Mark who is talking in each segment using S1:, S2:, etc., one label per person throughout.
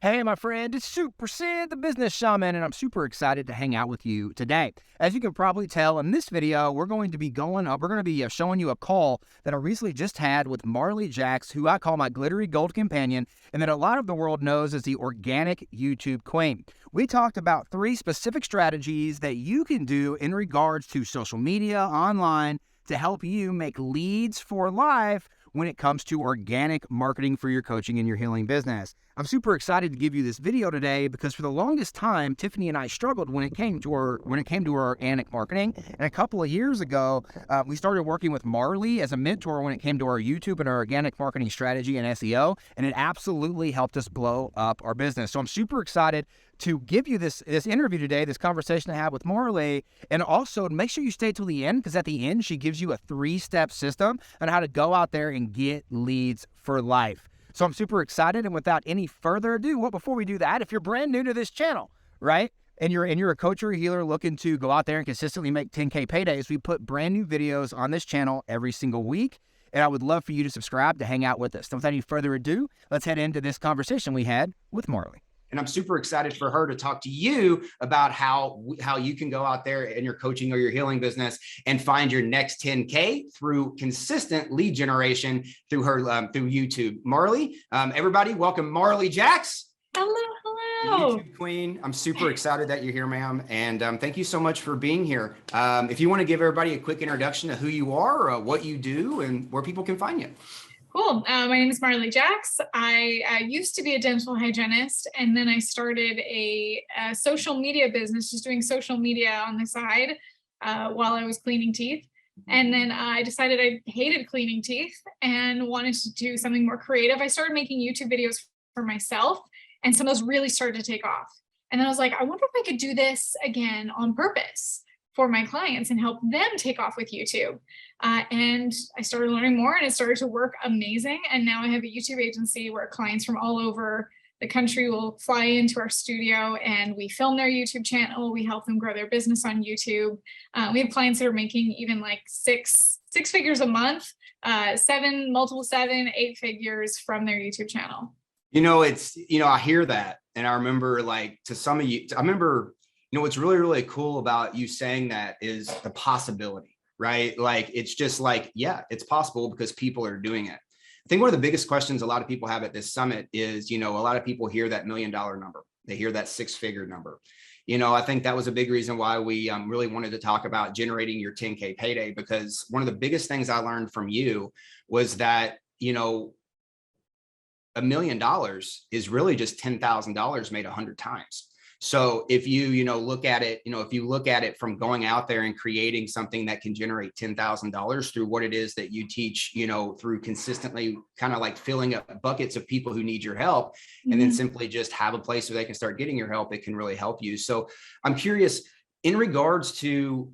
S1: Hey, my friend, it's Super Sid, the business shaman, and I'm super excited to hang out with you today. As you can probably tell in this video, we're going to be showing you a call that I recently just had with Marley Jaxx, who I call my glittery gold companion, and that a lot of the world knows as the organic YouTube queen. We talked about 3 specific strategies that you can do in regards to social media, online, to help you make leads for life when it comes to organic marketing for your coaching and your healing business. I'm super excited to give you this video today because for the longest time, Tiffany and I struggled when it came to our organic marketing. And a couple of years ago, we started working with Marley as a mentor when it came to our YouTube and our organic marketing strategy and SEO, and it absolutely helped us blow up our business. So I'm super excited to give you this interview today, this conversation I had with Marley, and also make sure you stay till the end because at the end, she gives you a 3-step system on how to go out there and get leads for life. So I'm super excited, and without any further ado, before we do that, if you're brand new to this channel, right, and you're a coach or a healer looking to go out there and consistently make 10K paydays, we put brand new videos on this channel every single week, and I would love for you to subscribe to hang out with us. So without any further ado, let's head into this conversation we had with Marley.
S2: And I'm super excited for her to talk to you about how you can go out there in your coaching or your healing business and find your next 10K through consistent lead generation through her through YouTube. Marley, everybody, welcome Marley Jaxx.
S3: Hello.
S2: YouTube queen. I'm super excited that you're here, ma'am. And thank you so much for being here. If you want to give everybody a quick introduction to who you are, what you do, and where people can find you.
S3: Cool. My name is Marley Jaxx. I used to be a dental hygienist, and then I started a social media business, just doing social media on the side while I was cleaning teeth. And then I decided I hated cleaning teeth and wanted to do something more creative. I started making YouTube videos for myself, and some of those really started to take off. And then I was like, I wonder if I could do this again on purpose for my clients and help them take off with YouTube. And I started learning more, and it started to work amazing. And now I have a YouTube agency where clients from all over the country will fly into our studio and we film their YouTube channel. We help them grow their business on YouTube. We have clients that are making even like six figures a month, 7, 8 figures from their YouTube channel.
S2: You know, I hear that. And I remember what's really, really cool about you saying that is the possibility, right? Like, it's just like, yeah, it's possible because people are doing it. I think one of the biggest questions a lot of people have at this summit is, a lot of people hear that $1 million number. They hear that 6-figure number. I think that was a big reason why we really wanted to talk about generating your 10K payday, because one of the biggest things I learned from you was that, $1 million is really just $10,000 made 100 times. So if you look at it from going out there and creating something that can generate $10,000 through what it is that you teach, through consistently kind of like filling up buckets of people who need your help, and then simply just have a place where they can start getting your help, it can really help you. So I'm curious in regards to,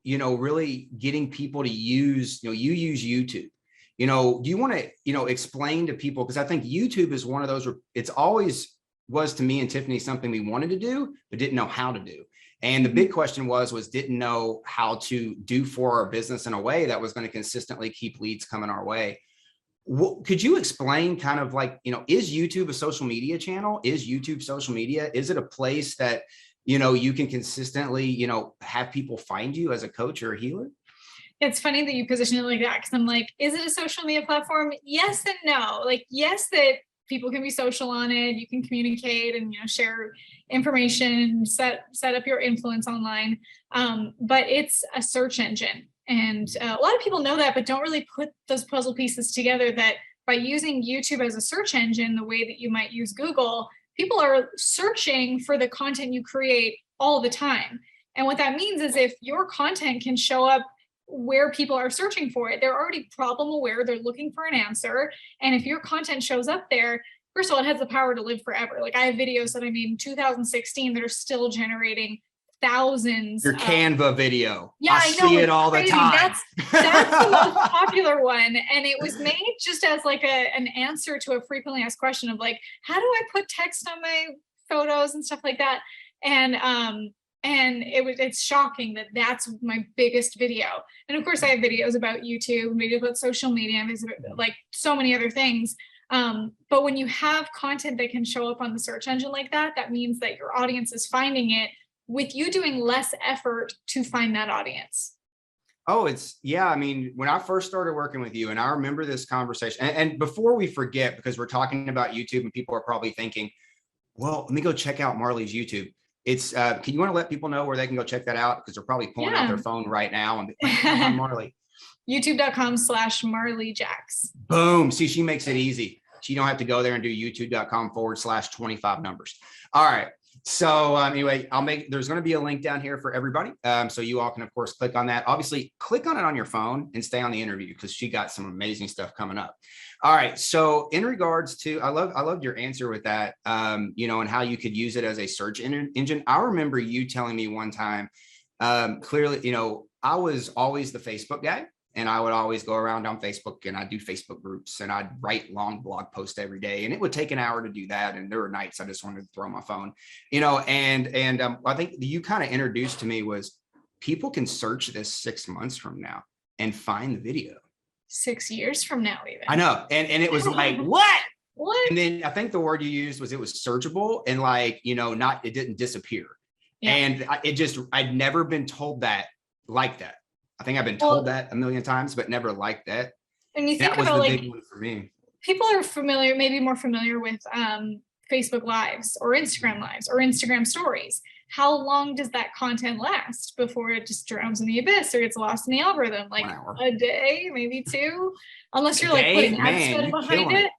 S2: really getting people to use, you use YouTube. Do you want to, explain to people, because I think YouTube is one of those, it's always was to me and Tiffany something we wanted to do, but didn't know how to do. And the big question was didn't know how to do for our business in a way that was going to consistently keep leads coming our way. Could you explain kind of like, is YouTube a social media channel? Is YouTube social media? Is it a place that, you can consistently, have people find you as a coach or a healer?
S3: It's funny that you position it like that, because I'm like, is it a social media platform? Yes and no. Like, yes, that people can be social on it. You can communicate and share information, set up your influence online. But it's a search engine, and a lot of people know that, but don't really put those puzzle pieces together. That by using YouTube as a search engine, the way that you might use Google, people are searching for the content you create all the time. And what that means is if your content can show up where people are searching for it, they're already problem aware, they're looking for an answer. And if your content shows up there, first of all, it has the power to live forever. Like, I have videos that I made in 2016 that are still generating thousands.
S2: Your Canva video.
S3: Yeah, I know,
S2: see it all
S3: crazy.
S2: The time.
S3: That's the most popular one. And it was made just as like an answer to a frequently asked question of like, how do I put text on my photos and stuff like that? And it's shocking that that's my biggest video. And of course I have videos about YouTube, videos about social media, and like so many other things. But when you have content that can show up on the search engine like that, that means that your audience is finding it with you doing less effort to find that audience.
S2: Oh, yeah. I mean, when I first started working with you, and I remember this conversation, and before we forget, because we're talking about YouTube and people are probably thinking, well, let me go check out Marley's YouTube. It's, can you want to let people know where they can go check that out? Because they're probably pulling out their phone right now and be like, oh, Marley.
S3: YouTube.com/Marley Jaxx.
S2: Boom. See, she makes it easy. She don't have to go there and do youtube.com/25 numbers. All right. So anyway, there's going to be a link down here for everybody. So you all can, of course, click on that. Obviously, click on it on your phone and stay on the interview because she got some amazing stuff coming up. All right. So in regards to, I loved your answer with that, you know, and how you could use it as a search engine. I remember you telling me one time, clearly, you know, I was always the Facebook guy. And I would always go around on Facebook and I'd do Facebook groups and I'd write long blog posts every day. And it would take an hour to do that. And there were nights I just wanted to throw my phone, you know, and I think you kind of introduced to me was people can search this 6 months from now and find the video.
S3: 6 years from now, even.
S2: I know. And it was like, what?
S3: What?
S2: And then I think the word you used was it was searchable and like, you know, it didn't disappear. Yeah. And I'd never been told that like that. I think I've been told that a million times, but never like that.
S3: And you think
S2: that was
S3: about
S2: the
S3: like
S2: big one for me.
S3: People are familiar, maybe more familiar with Facebook Lives or Instagram Lives or Instagram Stories. How long does that content last before it just drowns in the abyss or gets lost in the algorithm? Like a day, maybe 2, unless you're like putting ads behind it.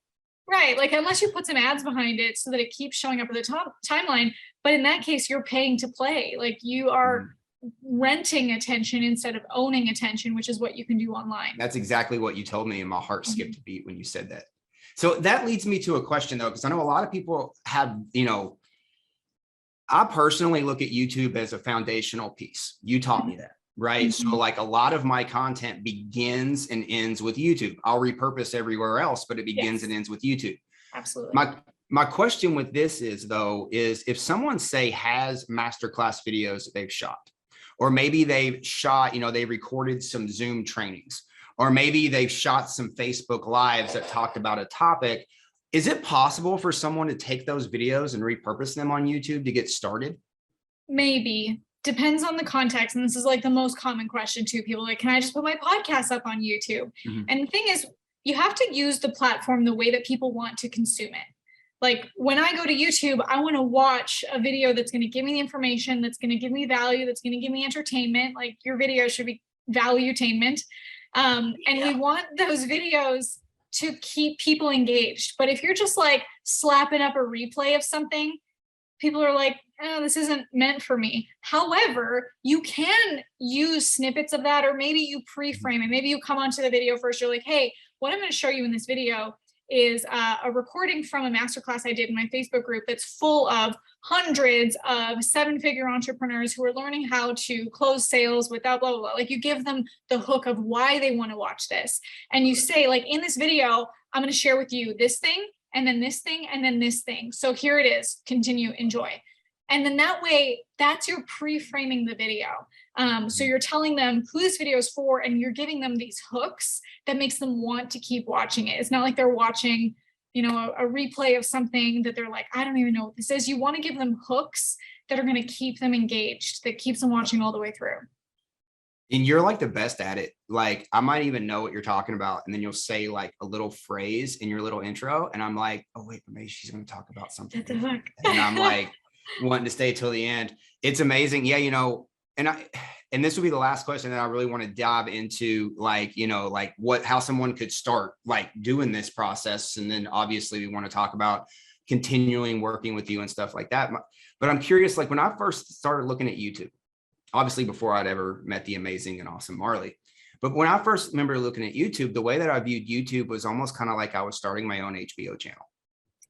S3: Right, like unless you put some ads behind it so that it keeps showing up at the top timeline. But in that case, you're paying to play. Like you are renting attention instead of owning attention, which is what you can do online.
S2: That's exactly what you told me, and my heart skipped a beat when you said that. So that leads me to a question though, because I know a lot of people have, you know, I personally look at YouTube as a foundational piece. You taught me that, right? So like a lot of my content begins and ends with YouTube. I'll repurpose everywhere else, but it begins and ends with YouTube.
S3: Absolutely.
S2: My question with this is though, is if someone say has masterclass videos that they've shot, or maybe they've shot, you know, they recorded some Zoom trainings, or maybe they've shot some Facebook Lives that talked about a topic. Is it possible for someone to take those videos and repurpose them on YouTube to get started?
S3: Maybe. Depends on the context. And this is like the most common question too. People are like, can I just put my podcast up on YouTube? And the thing is, you have to use the platform the way that people want to consume it. Like when I go to YouTube, I want to watch a video that's going to give me the information, that's going to give me value, that's going to give me entertainment. Like your video should be valuetainment. And we want those videos to keep people engaged. But if you're just like slapping up a replay of something, people are like, oh, this isn't meant for me. However, you can use snippets of that, or maybe you pre-frame it. Maybe you come onto the video first. You're like, hey, what I'm going to show you in this video is a recording from a masterclass I did in my Facebook group that's full of hundreds of 7-figure entrepreneurs who are learning how to close sales without blah, blah, blah. Like you give them the hook of why they want to watch this. And you say like, in this video, I'm going to share with you this thing, and then this thing, and then this thing. So here it is, continue, enjoy. And then that way, that's your pre-framing the video. So you're telling them who this video is for, and you're giving them these hooks that makes them want to keep watching it. It's not like they're watching, you know, a replay of something that they're like, I don't even know what this is. You want to give them hooks that are going to keep them engaged, that keeps them watching all the way through.
S2: And you're like the best at it. Like I might even know what you're talking about. And then you'll say like a little phrase in your little intro. And I'm like, oh wait, maybe she's going to talk about something. And I'm like wanting to stay till the end. It's amazing. Yeah. You know, and this will be the last question that I really want to dive into, like, you know, like how someone could start like doing this process. And then obviously we want to talk about continuing working with you and stuff like that. But I'm curious, like when I first started looking at YouTube, obviously before I'd ever met the amazing and awesome Marley, but when I first remember looking at YouTube, the way that I viewed YouTube was almost kind of like I was starting my own HBO channel.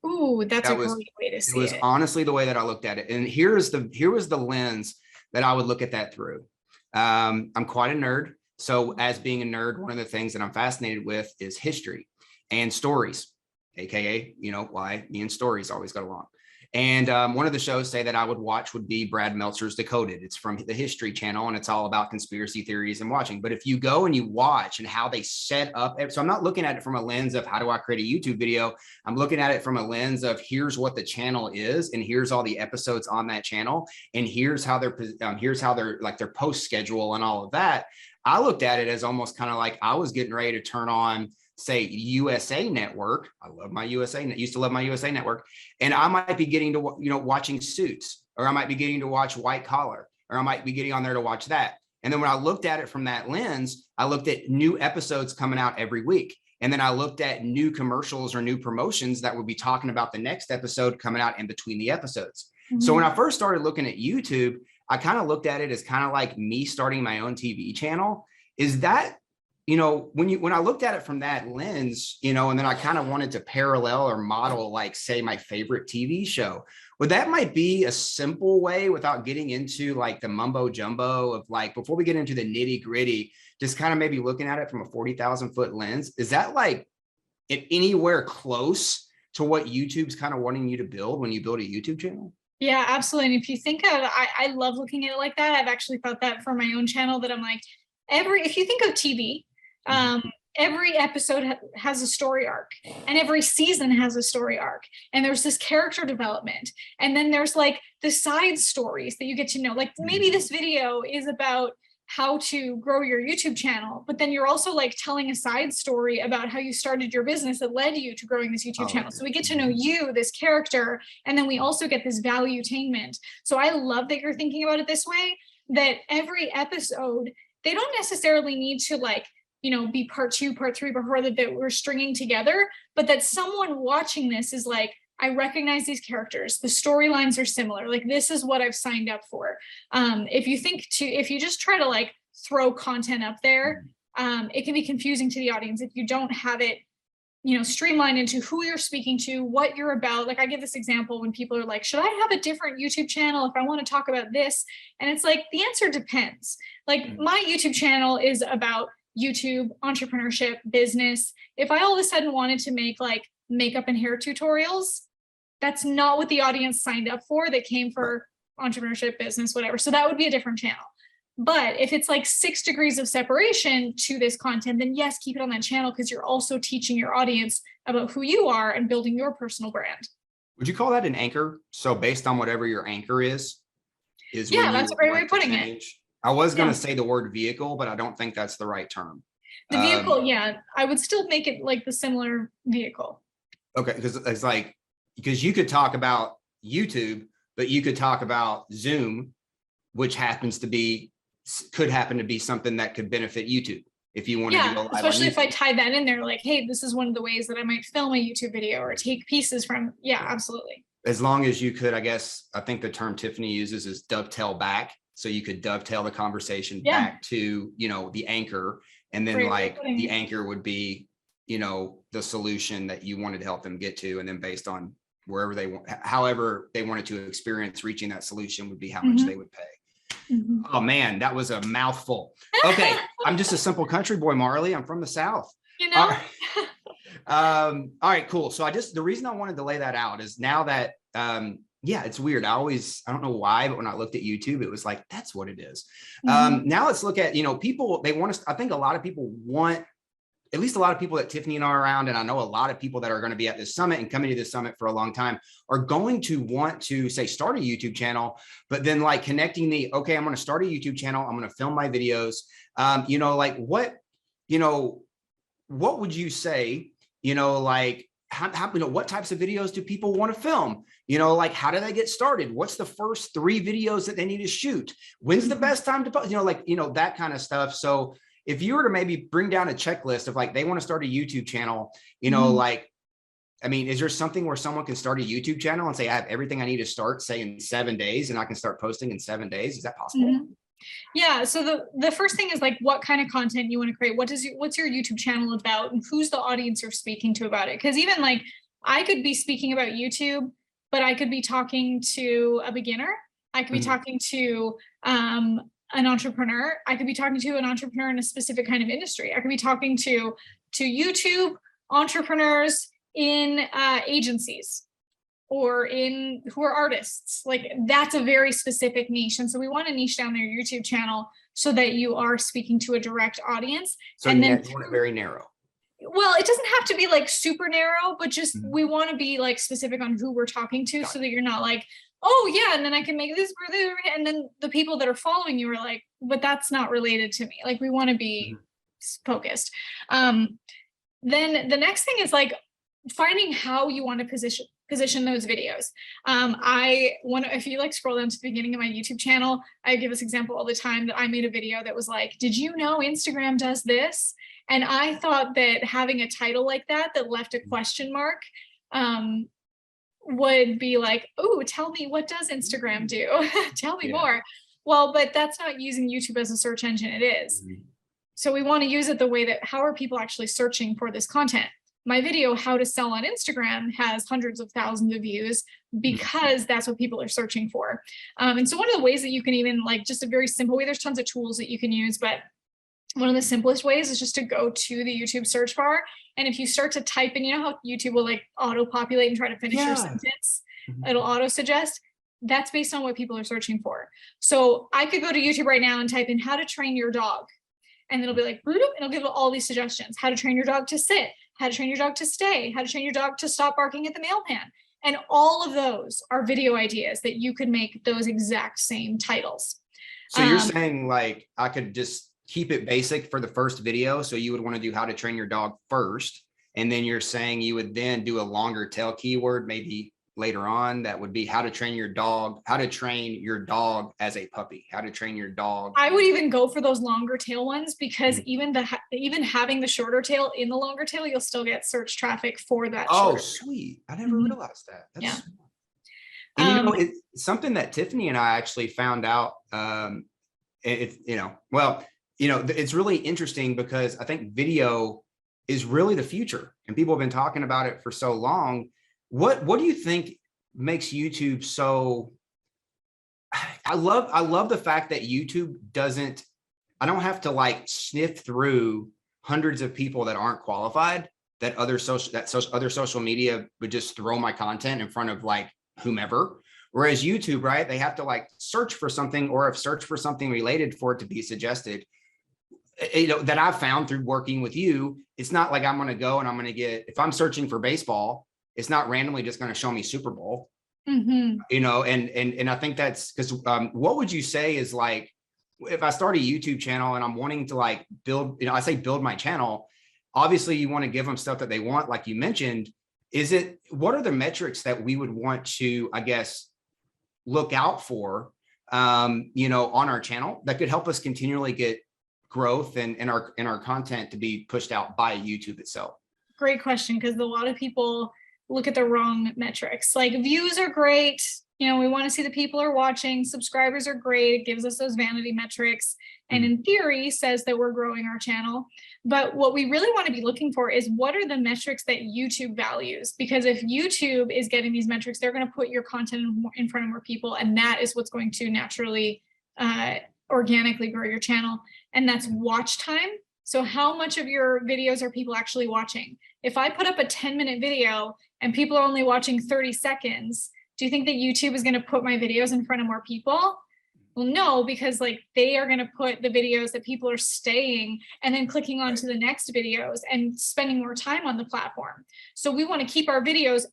S3: Ooh, that's a great way to see it.
S2: It was honestly the way that I looked at it. And here was the lens that I would look at that through. I'm quite a nerd. So as being a nerd, one of the things that I'm fascinated with is history and stories, AKA, you know, why me and stories always got along. And one of the shows, say, that I would watch would be Brad Meltzer's Decoded. It's from the History Channel, and it's all about conspiracy theories and watching. But if you go and you watch and how they set up, so I'm not looking at it from a lens of how do I create a YouTube video. I'm looking at it from a lens of here's what the channel is, and here's all the episodes on that channel, and here's how they're like their post schedule and all of that. I looked at it as almost kind of like I was getting ready to turn on, say, USA Network. I love my used to love my USA Network. And I might be getting to, watching Suits, or I might be getting to watch White Collar, or I might be getting on there to watch that. And then when I looked at it from that lens, I looked at new episodes coming out every week. And then I looked at new commercials or new promotions that would be talking about the next episode coming out in between the episodes. Mm-hmm. So when I first started looking at YouTube, I kind of looked at it as kind of like me starting my own TV channel. Is that, when I looked at it from that lens, and then I kind of wanted to parallel or model, like, say, my favorite TV show, that might be a simple way, without getting into like the mumbo jumbo of, like, before we get into the nitty gritty, just kind of maybe looking at it from a 40,000 foot lens. Is that like anywhere close to what YouTube's kind of wanting you to build when you build a YouTube channel?
S3: Yeah, absolutely. And if you think of, I love looking at it like that. I've actually thought that for my own channel, that I'm like, if you think of TV, every episode has a story arc, and every season has a story arc, and there's this character development, and then there's like the side stories that you get to know. Like, maybe this video is about how to grow your YouTube channel, but then you're also like telling a side story about how you started your business that led you to growing this YouTube channel. So we get to know you, this character, and then we also get this valuetainment. So I love that you're thinking about it this way, that every episode, they don't necessarily need to, like, be part 2, part 3, part 4 that we're stringing together, but that someone watching this is like, I recognize these characters. The storylines are similar. Like, this is what I've signed up for. If you just try to like throw content up there, it can be confusing to the audience if you don't have it, streamlined into who you're speaking to, what you're about. Like, I give this example when people are like, should I have a different YouTube channel if I want to talk about this? And it's like, the answer depends. Like, my YouTube channel is about YouTube, entrepreneurship, business. If I all of a sudden wanted to make like makeup and hair tutorials, that's not what the audience signed up for. They came for entrepreneurship, business, whatever. So that would be a different channel. But if it's like 6 degrees of separation to this content, then yes, keep it on that channel, because you're also teaching your audience about who you are and building your personal brand.
S2: Would you call that an anchor? So based on whatever your anchor is
S3: yeah, that's a great way of putting it.
S2: I was going to say the word vehicle, but I don't think that's the right term.
S3: The vehicle, yeah, I would still make it like the similar vehicle. Okay,
S2: because it's like, because you could talk about YouTube, but you could talk about Zoom, which could happen to be something that could benefit YouTube if you want to do a live,
S3: especially if I tie that in there, like, hey, this is one of the ways that I might film a YouTube video or take pieces from. Yeah, absolutely.
S2: As long as you could, I think the term Tiffany uses is dovetail back. So you could dovetail the conversation back to, the anchor, and then the anchor would be, the solution that you wanted to help them get to. And then based on however they wanted to experience reaching that solution would be how much they would pay. Oh man, that was a mouthful. Okay. I'm just a simple country boy, Marley. I'm from the South. All right, cool. So the reason I wanted to lay that out is now that, it's weird. I don't know why, but when I looked at YouTube, it was like, that's what it is. Now let's look at, people, I think a lot of people want, at least a lot of people that Tiffany and I are around, and I know a lot of people that are going to be at this summit and coming to this summit for a long time are going to want to, say, start a YouTube channel, but then like connecting I'm going to start a YouTube channel. I'm going to film my videos. What would you say, what types of videos do people want to film? How do they get started? What's the first 3 videos that they need to shoot? When's the best time to post? That kind of stuff. So if you were to maybe bring down a checklist of like, they want to start a YouTube channel, is there something where someone can start a YouTube channel and say, I have everything I need to start, say, in 7 days, and I can start posting in 7 days? Is that possible?
S3: Yeah. So the first thing is like, what kind of content you want to create? What's your YouTube channel about, and who's the audience you're speaking to about it? Because even like, I could be speaking about YouTube, but I could be talking to a beginner. I could be talking to an entrepreneur. I could be talking to an entrepreneur in a specific kind of industry. I could be talking to YouTube entrepreneurs in agencies. or who are artists. Like that's a very specific niche. And so we want to niche down their YouTube channel so that you are speaking to a direct audience.
S2: So
S3: and
S2: you
S3: then
S2: want it very narrow.
S3: well, it doesn't have to be like super narrow, but just
S2: Mhm.
S3: we want to be like specific on who we're talking to
S2: Got
S3: so that you're not like, oh yeah, and then I can make this for this, and then the people that are following you are like, but that's not related to me. Like we want to be focused. Then the next thing is like finding how you want to position those videos. If you like scroll down to the beginning of my YouTube channel, I give this example all the time that I made a video that was like, did you know Instagram does this? And I thought that having a title like that left a question mark would be like, oh, tell me, what does Instagram do? Tell me more. Well, but that's not using YouTube as a search engine. It is. So we want to use it the way that, how are people actually searching for this content? My video, how to sell on Instagram, has hundreds of thousands of views because that's what people are searching for. And so one of the ways that you can even, like, just a very simple way, there's tons of tools that you can use, but one of the simplest ways is just to go to the YouTube search bar. And if you start to type in, you know how YouTube will like auto populate and try to finish your sentence, it'll auto suggest. That's based on what people are searching for. So I could go to YouTube right now and type in how to train your dog. And it'll be like, and it'll give all these suggestions: how to train your dog to sit, how to train your dog to stay, how to train your dog to stop barking at the mailman. And all of those are video ideas that you could make those exact same titles.
S2: So you're saying like, I could just keep it basic for the first video. So you would want to do how to train your dog first. And then you're saying you would then do a longer tail keyword, maybe later on, that would be how to train your dog as a puppy, how to train your dog.
S3: I would even go for those longer tail ones, because even having the shorter tail in the longer tail, you'll still get search traffic for that.
S2: Oh, sweet. I never realized that. That's smart. And it's something that Tiffany and I actually found out. It's really interesting because I think video is really the future, and people have been talking about it for so long. What do you think makes YouTube so? I love the fact that YouTube I don't have to like sniff through hundreds of people that aren't qualified, that other social media would just throw my content in front of like whomever. Whereas YouTube, right, they have to like search for something, or if search for something related for it to be suggested. That I've found through working with you, it's not like I'm going to go and I'm going to get, if I'm searching for baseball, it's not randomly just going to show me Super Bowl, and I think that's because what would you say is like, if I start a YouTube channel and I'm wanting to like build, I say build my channel, obviously you want to give them stuff that they want, like you mentioned. What are the metrics that we would want to, I guess, look out for, on our channel that could help us continually get growth and our content to be pushed out by YouTube itself?
S3: Great question, because a lot of people look at the wrong metrics. Like views are great. We want to see the people are watching. Subscribers are great. It gives us those vanity metrics. And in theory says that we're growing our channel. But what we really want to be looking for is, what are the metrics that YouTube values? Because if YouTube is getting these metrics, they're going to put your content in front of more people. And that is what's going to naturally, organically grow your channel. And that's watch time. So how much of your videos are people actually watching? If I put up a 10-minute video and people are only watching 30 seconds, do you think that YouTube is going to put my videos in front of more people? Well, no, because like they are going to put the videos that people are staying and then clicking on to the next videos and spending more time on the platform. So we want to keep our videos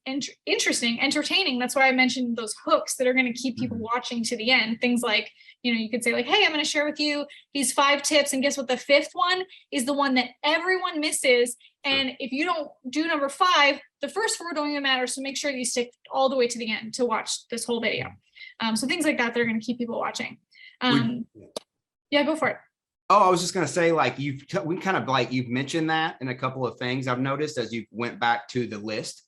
S3: interesting, entertaining. That's why I mentioned those hooks that are going to keep people watching to the end. Things like, you could say like, hey, I'm going to share with you these 5 tips. And guess what? The 5th one is the one that everyone misses. And if you don't do number 5, the first 4 don't even matter. So make sure that you stick all the way to the end to watch this whole video. So things like that are going to keep people watching. Yeah, go for it.
S2: Oh, I was just going to say, like, you've mentioned that in a couple of things I've noticed as you went back to the list.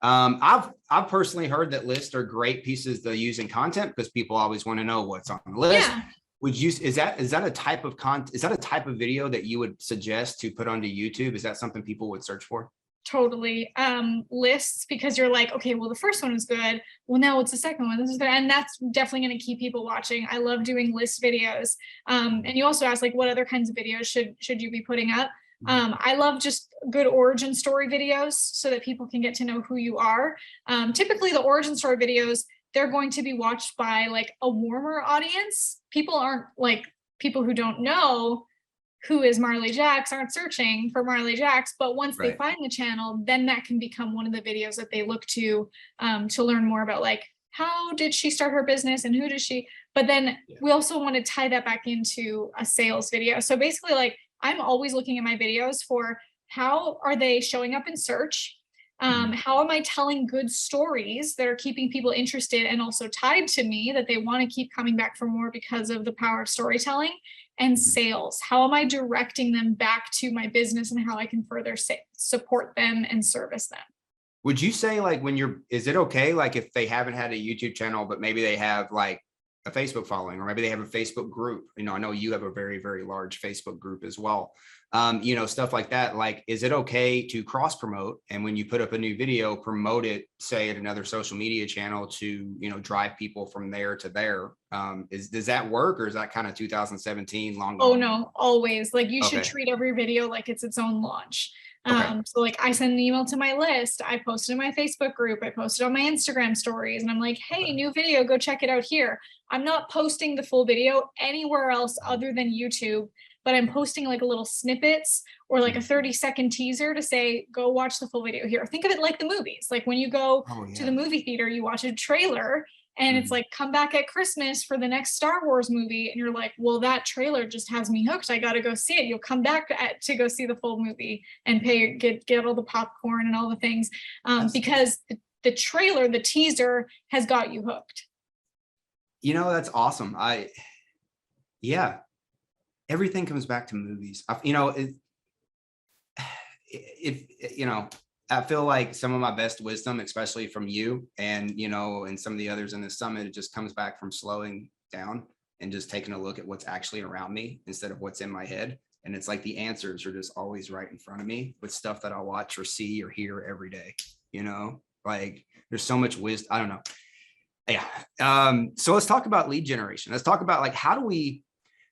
S2: I've personally heard that lists are great pieces to use in content because people always want to know what's on the list.
S3: Yeah.
S2: Is that a type of content? Is that a type of video that you would suggest to put onto YouTube? Is that something people would search for?
S3: Totally. Lists, because you're like, okay, well, the first one was good. Well, now what's the second one? This is good. And that's definitely going to keep people watching. I love doing list videos. And you also asked, like, what other kinds of videos should you be putting up? I love just good origin story videos so that people can get to know who you are. Typically the origin story videos, they're going to be watched by like a warmer audience. People aren't like, people who don't know who is Marley Jaxx aren't searching for Marley Jaxx, but once they find the channel, then that can become one of the videos that they look to learn more about, like, how did she start her business and who does she, but then we also want to tie that back into a sales video. So basically, like, I'm always looking at my videos for how are they showing up in search? How am I telling good stories that are keeping people interested and also tied to me, that they want to keep coming back for more because of the power of storytelling? And sales, how am I directing them back to my business and how I can further support them and service them?
S2: Would you say, like, is it okay, like, if they haven't had a YouTube channel, but maybe they have like a Facebook following, or maybe they have a Facebook group? You know, I know you have a very, very large Facebook group as well. You know, stuff like that. Like, is it okay to cross promote? And when you put up a new video, promote it, say, at another social media channel to, you know, drive people from there to there? Does that work, or is that kind of 2017 long gone?
S3: Oh no, always. Like, you should treat every video like it's its own launch. So like, I send an email to my list, I posted in my Facebook group, I posted on my Instagram stories, and I'm like, hey, new video, go check it out here. I'm not posting the full video anywhere else other than YouTube, but I'm posting like little snippets or like a 30-second teaser to say, go watch the full video here. Think of it like the movies. Like, when you go to the movie theater, you watch a trailer and it's like, come back at Christmas for the next Star Wars movie. And you're like, well, that trailer just has me hooked. I got to go see it. You'll come back to go see the full movie and get all the popcorn and all the things, because the trailer, the teaser has got you hooked.
S2: You know, that's awesome. Yeah, everything comes back to movies. You know, you know, I feel like some of my best wisdom, especially from you and, you know, and some of the others in the summit, it just comes back from slowing down and just taking a look at what's actually around me instead of what's in my head. And it's like the answers are just always right in front of me with stuff that I watch or see or hear every day. You know, like, there's so much wisdom. I don't know. Yeah. So let's talk about lead generation. Let's talk about, like, how do we,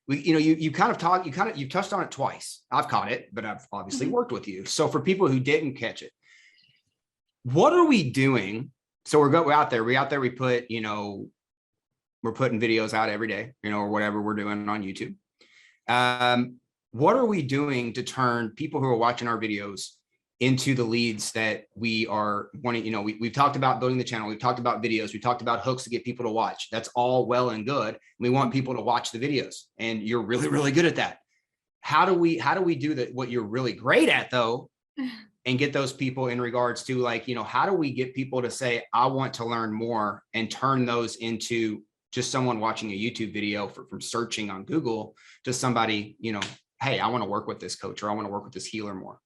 S2: you know, you touched on it twice. I've caught it, but I've obviously worked with you. So for people who didn't catch it, what are we doing? So we're out there, we put, you know, we're putting videos out every day, you know, or whatever we're doing on YouTube. What are we doing to turn people who are watching our videos into the leads that we are wanting? You know, we've talked about building the channel. We've talked about videos. We talked about hooks to get people to watch. That's all well and good. We want people to watch the videos, and you're really, really good at that. How do we do that? What you're really great at, though, and get those people in regards to, like, you know, how do we get people to say, I want to learn more, and turn those into just someone watching a YouTube video from searching on Google to somebody, you know, hey, I want to work with this coach, or I want to work with this healer more.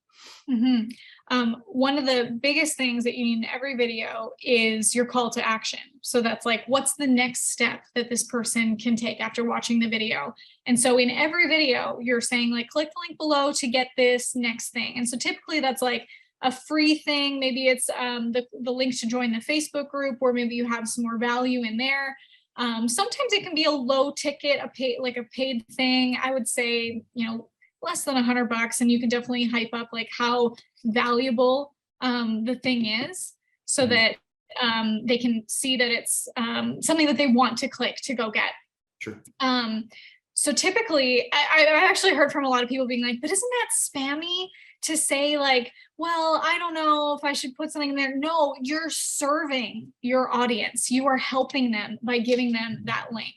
S3: One of the biggest things that you need in every video is your call to action. So that's like, what's the next step that this person can take after watching the video? And so in every video, you're saying, like, click the link below to get this next thing. And so typically that's like a free thing. Maybe it's the link to join the Facebook group, or maybe you have some more value in there. Sometimes it can be a low ticket, a paid thing. I would say, you know, less than $100, and you can definitely hype up like how valuable the thing is, so that they can see that it's something that they want to click to go get.
S2: Sure.
S3: So typically, I actually heard from a lot of people being like, but isn't that spammy to say, like, well, I don't know if I should put something in there? No, you're serving your audience. You are helping them by giving them that link.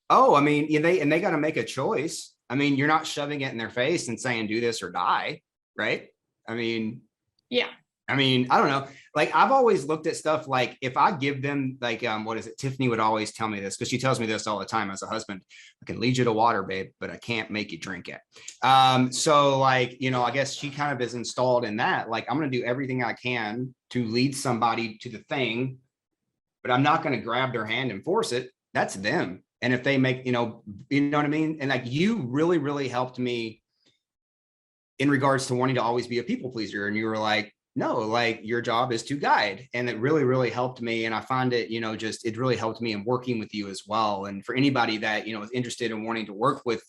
S2: Oh, I mean, they got to make a choice. I mean, you're not shoving it in their face and saying, do this or die, right? I mean,
S3: yeah.
S2: I mean, I don't know. Like, I've always looked at stuff like, if I give them, like, what is it? Tiffany would always tell me this, because she tells me this all the time as a husband. I can lead you to water, babe, but I can't make you drink it. So, like, you know, I guess she kind of is installed in that. Like, I'm going to do everything I can to lead somebody to the thing, but I'm not going to grab their hand and force it. That's them. And if they make, you know what I mean? And like, you really, really helped me in regards to wanting to always be a people pleaser. And you were like, no, like your job is to guide. And it really, really helped me. And I find it, just, it really helped me in working with you as well. And for anybody that, is interested in wanting to work with,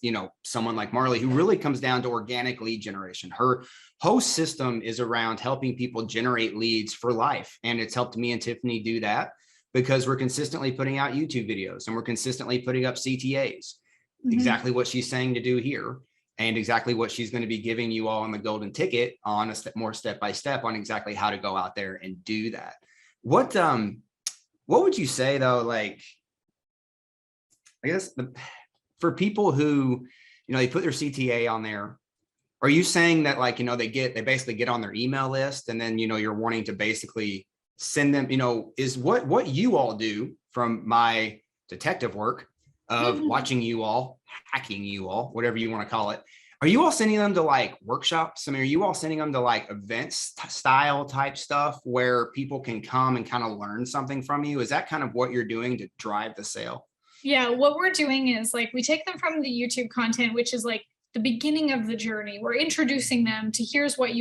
S2: someone like Marley, who really comes down to organic lead generation. Her whole system is around helping people generate leads for life. And it's helped me and Tiffany do that because we're consistently putting out YouTube videos and we're consistently putting up CTAs, exactly what she's saying to do here. And exactly what she's going to be giving you all on the golden ticket on a more step-by-step on exactly how to go out there and do that. What would you say though, like, I guess for people who, they put their CTA on there, are you saying that like, they basically get on their email list and then, you're wanting to basically send them, is what you all do from my detective work of watching you all, hacking you all, whatever you want to call it. Are you all sending them to like workshops? I mean, are you all sending them to like events style type stuff where people can come and kind of learn something from you? Is that kind of what you're doing to drive the sale?
S3: Yeah, what we're doing is like, we take them from the YouTube content, which is like the beginning of the journey. We're introducing them to here's what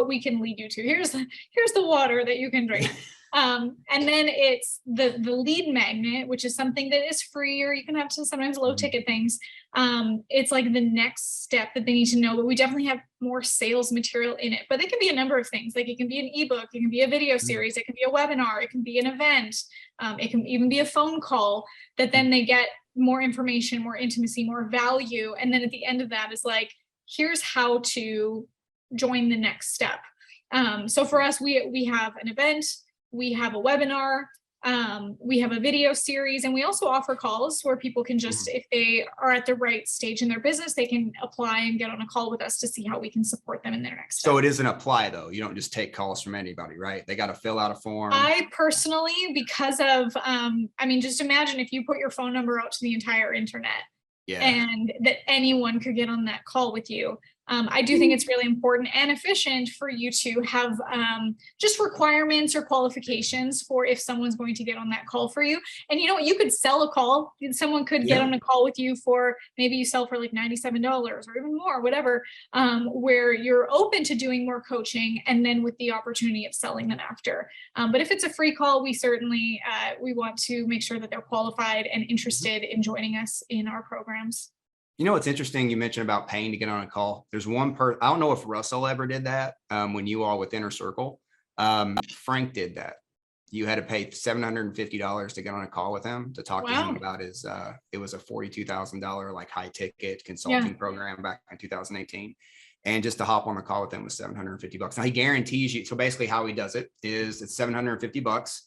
S3: we can lead you to. Here's the water that you can drink. And then it's the lead magnet, which is something that is free, or you can have some sometimes low ticket things. It's like the next step that they need to know, but we definitely have more sales material in it. But it can be a number of things. Like it can be an ebook, it can be a video series, it can be a webinar, it can be an event, it can even be a phone call that then they get more information, more intimacy, more value. And then at the end of that is like, here's how to join the next step. So for us, we have an event, we have a webinar, we have a video series, and we also offer calls where people can just, if they are at the right stage in their business, they can apply and get on a call with us to see how we can support them in their next step.
S2: So it isn't apply though. You don't just take calls from anybody, right? They got to fill out a form.
S3: I personally, because of, I mean, just imagine if you put your phone number out to the entire internet and that anyone could get on that call with you. I do think it's really important and efficient for you to have just requirements or qualifications for if someone's going to get on that call for you. And you know what, you could sell a call. Someone could get on a call with you for, maybe you sell for like $97 or even more, whatever, where you're open to doing more coaching and then with the opportunity of selling them after. But if it's a free call, we certainly, we want to make sure that they're qualified and interested in joining us in our programs.
S2: You know, what's interesting, you mentioned about paying to get on a call. There's one person, I don't know if Russell ever did that when you all with Inner Circle. Frank did that. You had to pay $750 to get on a call with him to talk to him about his, it was a $42,000 like high ticket consulting program back in 2018. And just to hop on the call with him was $750. Now he guarantees you, so basically how he does it is it's $750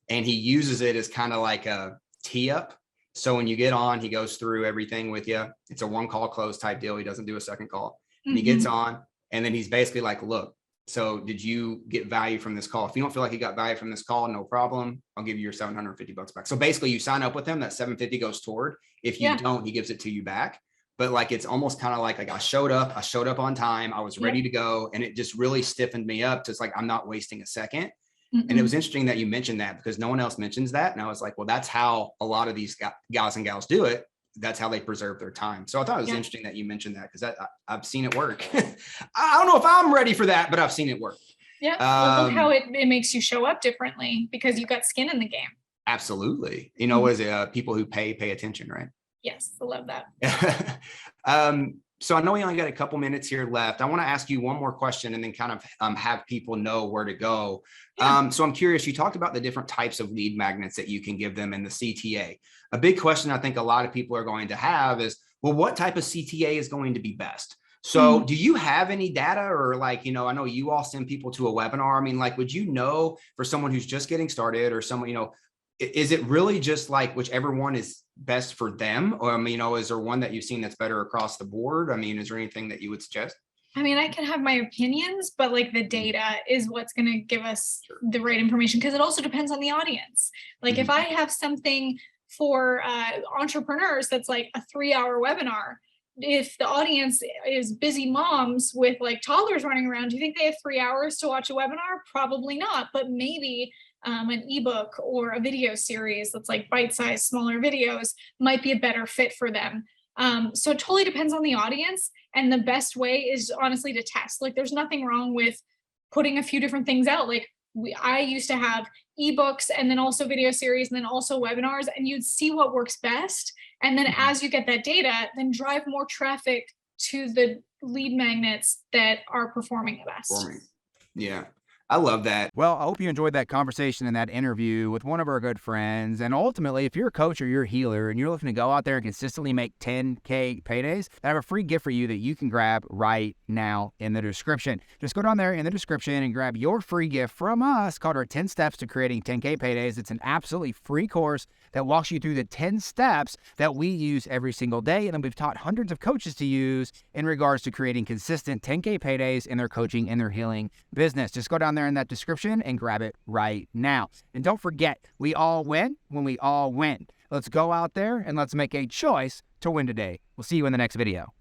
S2: and he uses it as kind of like a tee up. So when you get on, he goes through everything with you. It's a one call close type deal. He doesn't do a second call. And he gets on and then he's basically like, look, so did you get value from this call? If you don't feel like you got value from this call, no problem. I'll give you your $750 back. So basically you sign up with him, that $750 goes toward. If you don't, he gives it to you back. But like, it's almost kind of like I showed up on time. I was ready to go. And it just really stiffened me up to, it's like, I'm not wasting a second. And it was interesting that you mentioned that because no one else mentions that. And I was like, well, that's how a lot of these guys and gals do it. That's how they preserve their time. So I thought it was interesting that you mentioned that because I've seen it work. I don't know if I'm ready for that, but I've seen it work. Yeah.
S3: Look how it makes you show up differently because you got skin in the game.
S2: Absolutely. You know, as people who pay attention, right?
S3: Yes. I love that.
S2: So I know we only got a couple minutes here left. I want to ask you one more question and then kind of have people know where to go. So I'm curious, you talked about the different types of lead magnets that you can give them in the CTA. A big question I think a lot of people are going to have is, well, what type of CTA is going to be best? So do you have any data or like, you know, I know you all send people to a webinar. I mean, like, would you know for someone who's just getting started or someone, you know, is it really just like whichever one is best for them? Or, I mean, you know, is there one that you've seen that's better across the board? I mean, is there anything that you would suggest?
S3: I mean, I can have my opinions, but like the data is what's going to give us the right information because it also depends on the audience. Like if I have something for entrepreneurs that's like a 3-hour webinar, if the audience is busy moms with like toddlers running around, do you think they have 3 hours to watch a webinar? Probably not, but maybe an ebook or a video series that's like bite-sized, smaller videos might be a better fit for them. So it totally depends on the audience. And the best way is honestly to test. Like there's nothing wrong with putting a few different things out. Like I used to have ebooks and then also video series and then also webinars, and you'd see what works best. And then as you get that data, then drive more traffic to the lead magnets that are performing the best.
S2: Yeah. I love that.
S1: Well, I hope you enjoyed that conversation and that interview with one of our good friends. And ultimately, if you're a coach or you're a healer and you're looking to go out there and consistently make 10K paydays, I have a free gift for you that you can grab right now in the description. Just go down there in the description and grab your free gift from us called our 10 Steps to Creating 10K Paydays. It's an absolutely free course that walks you through the 10 steps that we use every single day and then we've taught hundreds of coaches to use in regards to creating consistent 10K paydays in their coaching and their healing business. Just go down there in that description and grab it right now. And don't forget, we all win when we all win. Let's go out there and let's make a choice to win today. We'll see you in the next video.